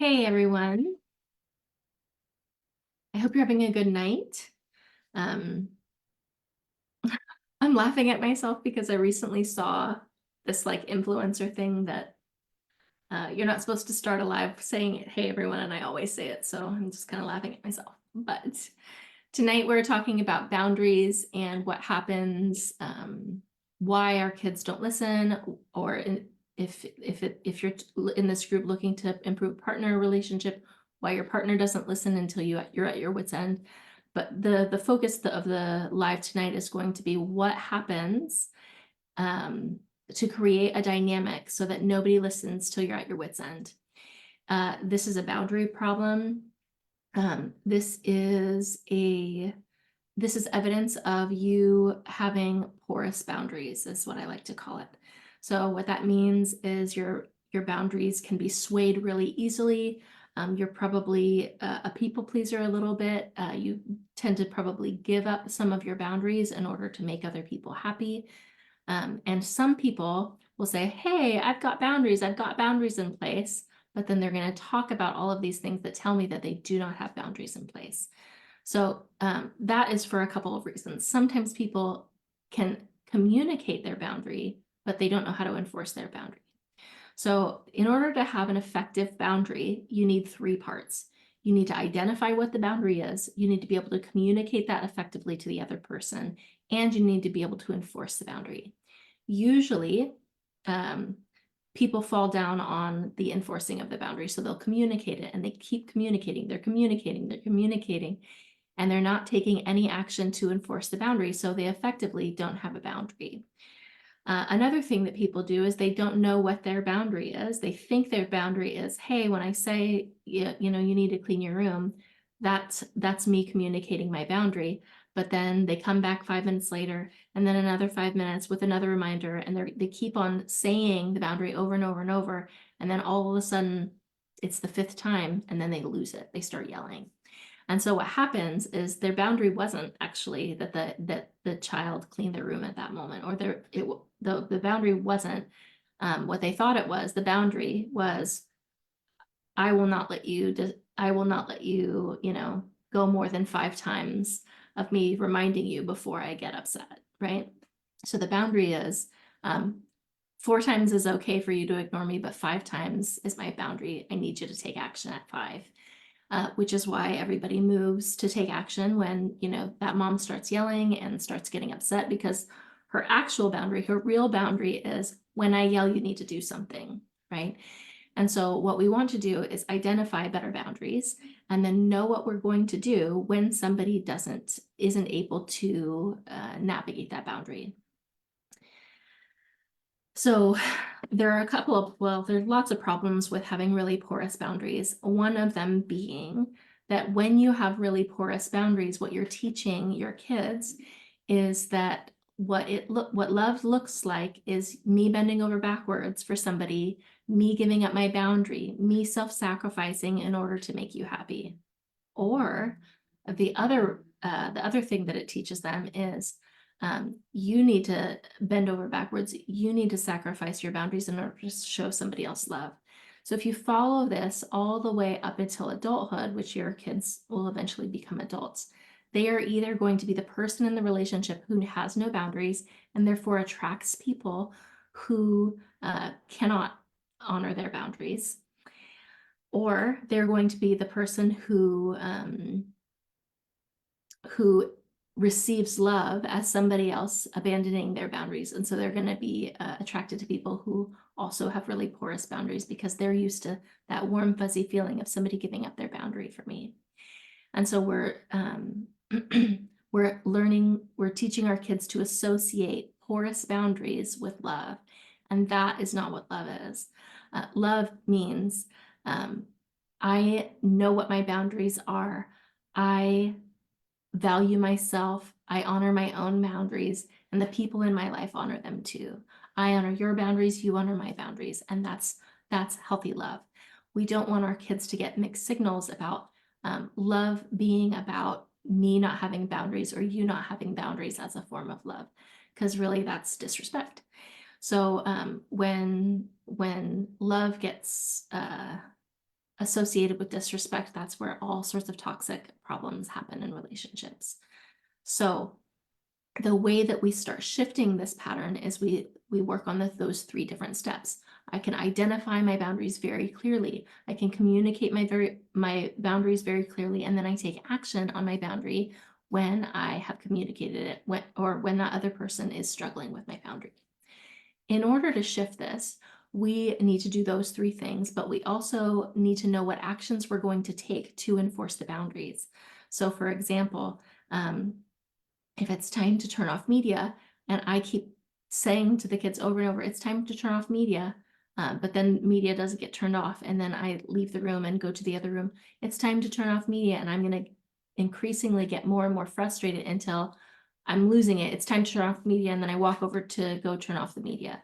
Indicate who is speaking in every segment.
Speaker 1: Hey everyone, I hope you're having a good night. Um, I'm laughing at myself because I recently saw this like influencer thing that you're not supposed to start a live saying it, hey everyone, and I always say it, so I'm just kind of laughing at myself. But tonight we're talking about boundaries and what happens, why our kids don't listen, or if you're in this group looking to improve partner relationship, why your partner doesn't listen until you're at your wit's end. But the focus of the live tonight is going to be what happens to create a dynamic so that nobody listens till you're at your wit's end. This is a boundary problem. This is evidence of you having porous boundaries, is what I like to call it. So what that means is your boundaries can be swayed really easily. You're probably a people pleaser a little bit. You tend to probably give up some of your boundaries in order to make other people happy. And some people will say, hey, I've got boundaries in place, but then they're going to talk about all of these things that tell me that they do not have boundaries in place. So that is for a couple of reasons. Sometimes people can communicate their boundary, but they don't know how to enforce their boundary. So in order to have an effective boundary, you need three parts. You need to identify what the boundary is. You need to be able to communicate that effectively to the other person, and you need to be able to enforce the boundary. Usually, people fall down on the enforcing of the boundary. So they'll communicate it and they keep communicating. They're communicating, and they're not taking any action to enforce the boundary. So they effectively don't have a boundary. Another thing that people do is they don't know what their boundary is. They think their boundary is, hey, when I say, you need to clean your room, that's me communicating my boundary. But then they come back 5 minutes later, and then another 5 minutes with another reminder, and they keep on saying the boundary over and over and over. And then all of a sudden, it's the fifth time, and then they lose it. They start yelling. And so what happens is their boundary wasn't actually that the child cleaned their room at that moment, or the boundary wasn't what they thought it was. The boundary was, I will not let you go more than 5 times of me reminding you before I get upset, right? So the boundary is 4 times is okay for you to ignore me, but 5 times is my boundary. I need you to take action at 5. Which is why everybody moves to take action when, that mom starts yelling and starts getting upset, because her actual boundary, her real boundary is, when I yell, you need to do something, right? And so what we want to do is identify better boundaries and then know what we're going to do when somebody isn't able to navigate that boundary. So there are there's lots of problems with having really porous boundaries. One of them being that when you have really porous boundaries, what you're teaching your kids is that what love looks like is me bending over backwards for somebody, me giving up my boundary, me self-sacrificing in order to make you happy. Or the other thing that it teaches them is you need to bend over backwards. You need to sacrifice your boundaries in order to show somebody else love. So if you follow this all the way up until adulthood, which your kids will eventually become adults, they are either going to be the person in the relationship who has no boundaries and therefore attracts people who cannot honor their boundaries, or they're going to be the person who receives love as somebody else abandoning their boundaries. And so they're going to be attracted to people who also have really porous boundaries, because they're used to that warm, fuzzy feeling of somebody giving up their boundary for me. And so we're teaching our kids to associate porous boundaries with love. And that is not what love is. Love means I know what my boundaries are. I value myself. I honor my own boundaries, and the people in my life honor them too. I honor your boundaries, you honor my boundaries, and that's healthy love. We don't want our kids to get mixed signals about love being about me not having boundaries or you not having boundaries as a form of love, because really that's disrespect. So when love gets associated with disrespect, that's where all sorts of toxic problems happen in relationships. So the way that we start shifting this pattern is we work on those 3 different steps. I can identify my boundaries very clearly. I can communicate my boundaries very clearly, and then I take action on my boundary when I have communicated it, when that other person is struggling with my boundary. In order to shift this, we need to do those 3 things, but we also need to know what actions we're going to take to enforce the boundaries. So for example, if it's time to turn off media, and I keep saying to the kids over and over, it's time to turn off media, but then media doesn't get turned off, and then I leave the room and go to the other room, it's time to turn off media, and I'm going to increasingly get more and more frustrated until I'm losing it. It's time to turn off media, and then I walk over to go turn off the media.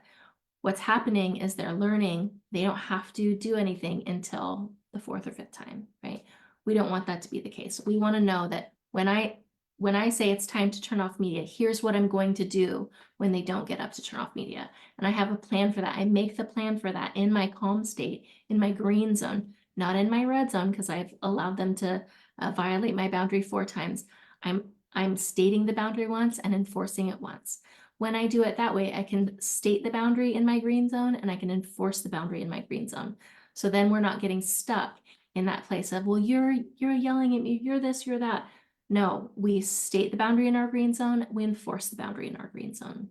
Speaker 1: What's happening is they're learning they don't have to do anything until the 4th or 5th time, right? We don't want that to be the case. We want to know that when I say it's time to turn off media, here's what I'm going to do when they don't get up to turn off media. And I have a plan for that. I make the plan for that in my calm state, in my green zone, not in my red zone, because I've allowed them to violate my boundary 4 times. I'm stating the boundary once and enforcing it once. When I do it that way, I can state the boundary in my green zone and I can enforce the boundary in my green zone. So then we're not getting stuck in that place of, well, you're yelling at me, you're this, you're that. No, we state the boundary in our green zone, we enforce the boundary in our green zone.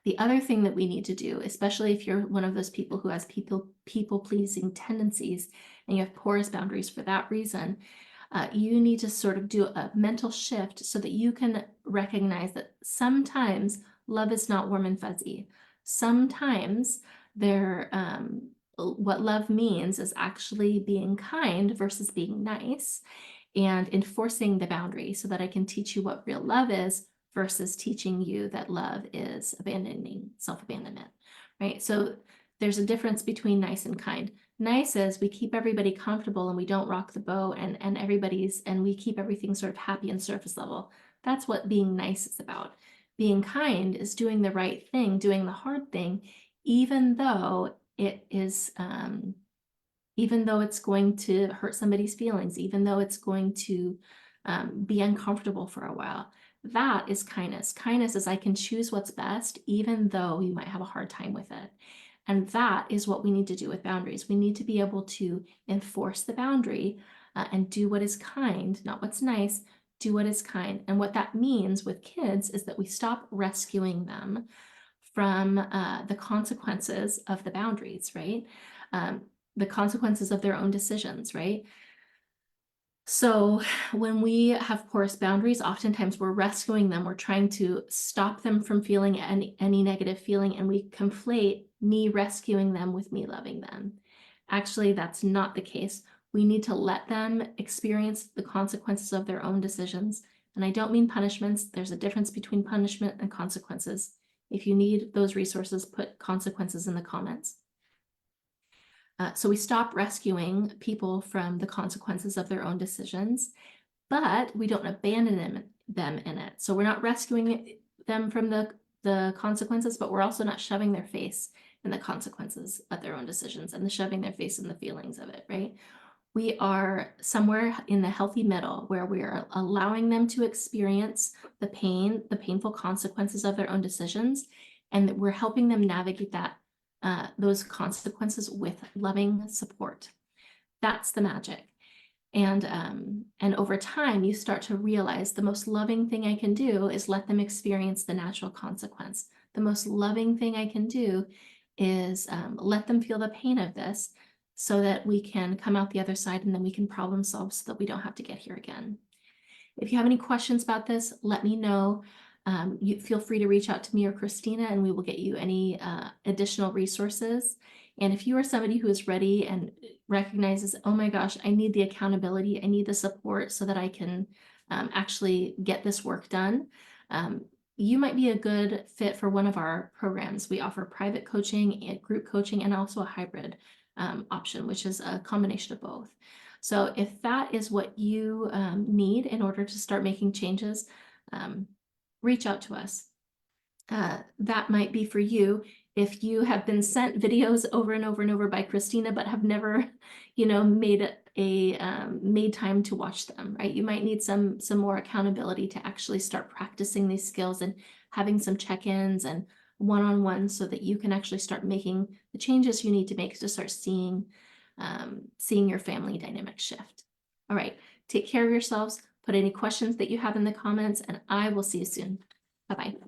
Speaker 1: The other thing that we need to do, especially if you're one of those people who has people-pleasing tendencies and you have porous boundaries for that reason, you need to sort of do a mental shift so that you can recognize that sometimes love is not warm and fuzzy. Sometimes what love means is actually being kind versus being nice, and enforcing the boundary so that I can teach you what real love is versus teaching you that love is self-abandonment, right? So there's a difference between nice and kind. Nice is we keep everybody comfortable and we don't rock the boat, and we keep everything sort of happy and surface level. That's what being nice is about. Being kind is doing the right thing, doing the hard thing, even though it's going to hurt somebody's feelings, even though it's going to be uncomfortable for a while. That is kindness. Kindness is I can choose what's best, even though you might have a hard time with it. And that is what we need to do with boundaries. We need to be able to enforce the boundary and do what is kind, not what's nice, do what is kind. And what that means with kids is that we stop rescuing them from the consequences of the boundaries, right? The consequences of their own decisions, right? So when we have porous boundaries, oftentimes we're rescuing them. We're trying to stop them from feeling any negative feeling, and we conflate me rescuing them with me loving them. Actually, that's not the case. We need to let them experience the consequences of their own decisions. And I don't mean punishments. There's a difference between punishment and consequences. If you need those resources, put consequences in the comments. So we stop rescuing people from the consequences of their own decisions, but we don't abandon them in it. So we're not rescuing them from the consequences, but we're also not shoving their face in the consequences of their own decisions and shoving their face in the feelings of it, right? We are somewhere in the healthy middle where we are allowing them to experience the painful consequences of their own decisions, and that we're helping them navigate those consequences with loving support. That's the magic. And over time, you start to realize the most loving thing I can do is let them experience the natural consequence. The most loving thing I can do is let them feel the pain of this so that we can come out the other side, and then we can problem solve so that we don't have to get here again. If you have any questions about this, let me know. You feel free to reach out to me or Christina, and we will get you any additional resources. And if you are somebody who is ready and recognizes, oh my gosh, I need the accountability, I need the support so that I can actually get this work done, you might be a good fit for one of our programs. We offer private coaching and group coaching, and also a hybrid option, which is a combination of both. So if that is what you need in order to start making changes, reach out to us. That might be for you If you have been sent videos over and over and over by Christina, but have never, you know, made time to watch them, right? You might need some more accountability to actually start practicing these skills and having some check-ins and one-on-one so that you can actually start making the changes you need to make to start seeing your family dynamic shift. All right, take care of yourselves. Put any questions that you have in the comments, and I will see you soon. Bye-bye.